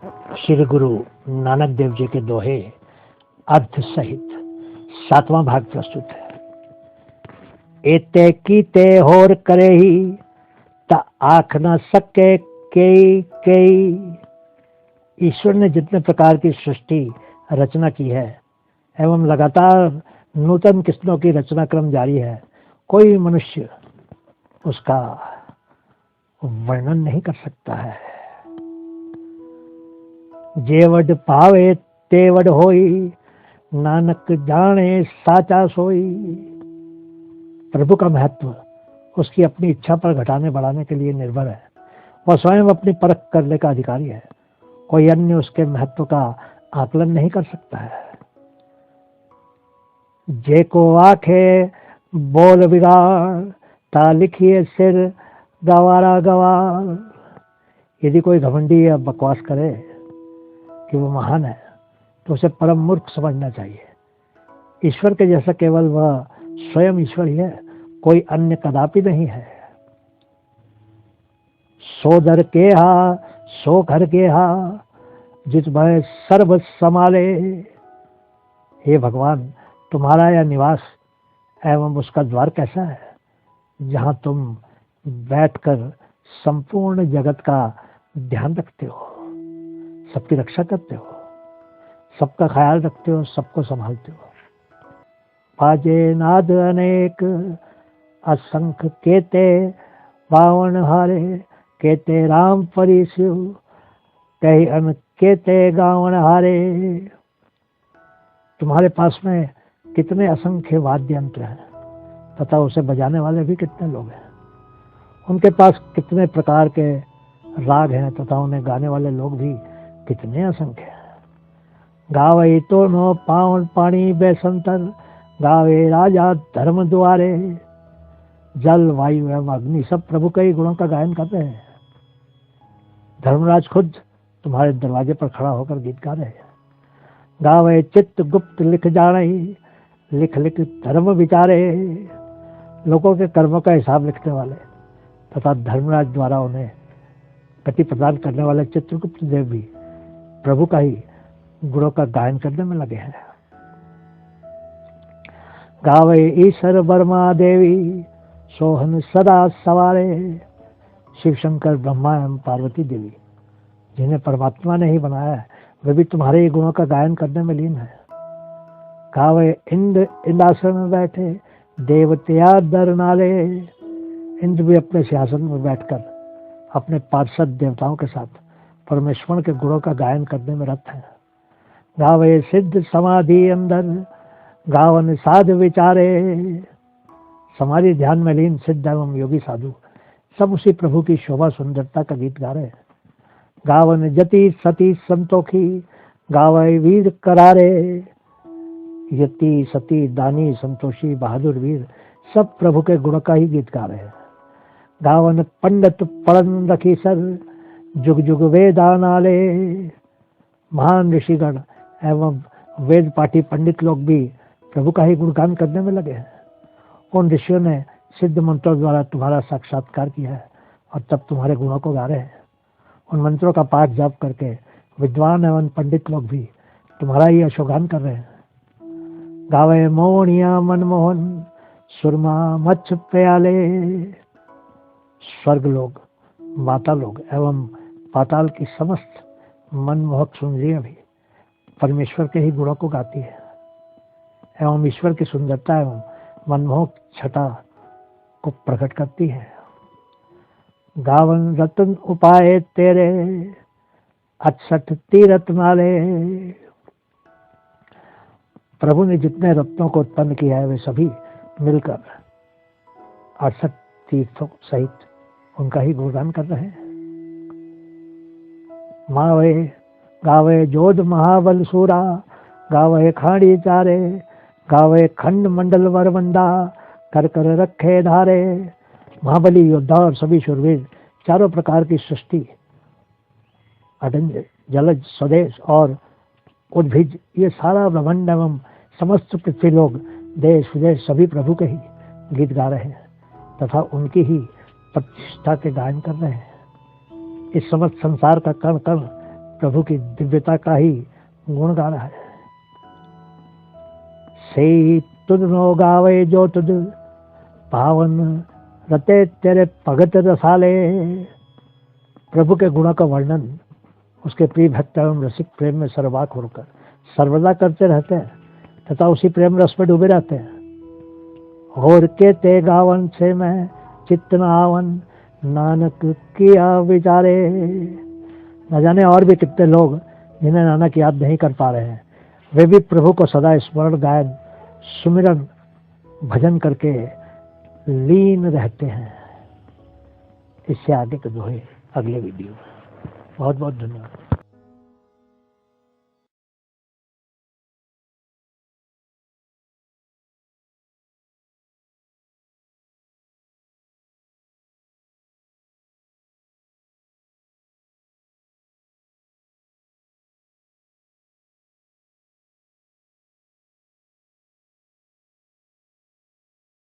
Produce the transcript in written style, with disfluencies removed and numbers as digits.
श्री गुरु नानक देव जी के दोहे अर्थ सहित 7वां भाग प्रस्तुत है। एते कीते होर करे ही ता आख न सके कई कई। ईश्वर ने जितने प्रकार की सृष्टि रचना की है एवं लगातार नूतन किस्मों की रचना क्रम जारी है, कोई मनुष्य उसका वर्णन नहीं कर सकता है। जेवड पावे तेवड होई, नानक जाने साचा सोई। प्रभु का महत्व उसकी अपनी इच्छा पर घटाने बढ़ाने के लिए निर्भर है। वह स्वयं अपनी परख करने का अधिकारी है, कोई अन्य उसके महत्व का आकलन नहीं कर सकता है। जे को आखे बोल बिगाड़, ता लिखिए सिर गवारा गवार। यदि कोई घमंडी या बकवास करे कि वो महान है तो उसे परम मूर्ख समझना चाहिए। ईश्वर के जैसा केवल वह स्वयं ईश्वर ही है, कोई अन्य कदापि नहीं है। सो दर के हा सो घर के हा, जिस भय सर्व संभाले। हे भगवान, तुम्हारा यह निवास एवं उसका द्वार कैसा है, जहां तुम बैठकर संपूर्ण जगत का ध्यान रखते हो, सबकी रक्षा करते हो, सबका ख्याल रखते हो, सबको संभालते हो। बाजे नाद अनेक असंख्य केते बावन हारे, केते राम परिशिव कई अन केते गावन हारे। तुम्हारे पास में कितने असंख्य वाद्य यंत्र हैं तथा उसे बजाने वाले भी कितने लोग हैं। उनके पास कितने प्रकार के राग हैं तथा उन्हें गाने वाले लोग भी कितने असंख्य हैं। गावे तो नो पावन पानी बेसंतर, गावे राजा धर्म द्वारे। जल वायु एवं अग्नि सब प्रभु के ही गुणों का गायन करते हैं। धर्मराज खुद तुम्हारे दरवाजे पर खड़ा होकर गीत गा रहे हैं। गावे चित्त गुप्त लिख जाने, लिख लिख धर्म विचारे। लोगों के कर्मों का हिसाब लिखने वाले तथा धर्मराज द्वारा उन्हें गति प्रदान करने वाले चित्रगुप्त देव भी प्रभु का ही गुणों का गायन करने में लगे हैं। गावे ईश्वर वर्मा देवी, सोहन सदा सवारे। शिव शंकर ब्रह्मा एवं पार्वती देवी जिन्हें परमात्मा ने ही बनाया है, वे भी तुम्हारे ही गुणों का गायन करने में लीन है। गावे इंद्र इंद्रासन में बैठे, देवत्या दर नाले। इंद्र भी अपने सिंहासन में बैठकर अपने पार्षद देवताओं के साथ परमेश्वर के गुणों का गायन करने में रत है। गावे सिद्ध समाधि अंदर, गावन साध विचारे। समाधि ध्यान में लीन सिद्ध एवं योगी साधु सब उसी प्रभु की शोभा सुंदरता का गीत गा रहे हैं। गावन जति सती संतोखी, गावे वीर करारे। यति सती दानी संतोषी बहादुर वीर सब प्रभु के गुण का ही गीत गा रहे हैं। गावन पंडित पढ़न रखी सर, जुग जुग वेदानाले। महान ऋषिगण एवं वेद पाठी पंडित लोग भी प्रभु का ही गुणगान करने में लगे हैं। उन ऋषियों ने सिद्ध मंत्रों द्वारा तुम्हारा साक्षात्कार किया है और तब तुम्हारे गुणों को गा रहे हैं। उन मंत्रों का पाठ जाप करके विद्वान एवं पंडित लोग भी तुम्हारा ही यशोगान कर रहे हैं। गावे मोहनिया मनमोहन, सुरमा मच्छ प्याले। स्वर्ग लोग, माता लोग एवं पाताल की समस्त मनमोहक सुंदरियां भी परमेश्वर के ही गुणों को गाती है एवं ईश्वर की सुंदरता एवं मनमोहक छटा को प्रकट करती है। गावन रतन उपाय तेरे, 68 तीरथ नाले। प्रभु ने जितने रत्नों को उत्पन्न किया है वे सभी मिलकर 68 तीर्थों सहित उनका ही गुणगान कर रहे हैं। मावे गावे जोध महाबल सूरा, गावे खाड़ी चारे। गावे खंड मंडल वरवंडा, कर कर रखे धारे। महाबली योद्धा और सभी शूरवीर चारों प्रकार की सृष्टि, अडंज जलज स्वदेश और उद्भिज, ये सारा ब्रह्मांड एवं समस्त पृथ्वी लोग देश विदेश सभी प्रभु के ही गीत गा रहे हैं तथा उनकी ही प्रतिष्ठा के गायन कर रहे हैं। इस समस्त संसार का कण कण प्रभु की दिव्यता का ही गुण गा रहा है। से तुद नो गावे जो तुद पावन रते तेरे भगत रसाले। प्रभु के गुणों का वर्णन उसके प्रिय भक्त एवं रसिक प्रेम में सर्वाक होकर सर्वदा करते रहते हैं तथा उसी प्रेम रस में डूबे रहते हैं। और के ते गावन से मैं चित्त न आवन नानक किया विचारे। न जाने और भी कितने लोग जिन्हें नानक याद नहीं कर पा रहे हैं, वे भी प्रभु को सदा स्मरण गायन सुमिरन भजन करके लीन रहते हैं। इससे आगे के दोहे अगले वीडियो में। बहुत बहुत धन्यवाद।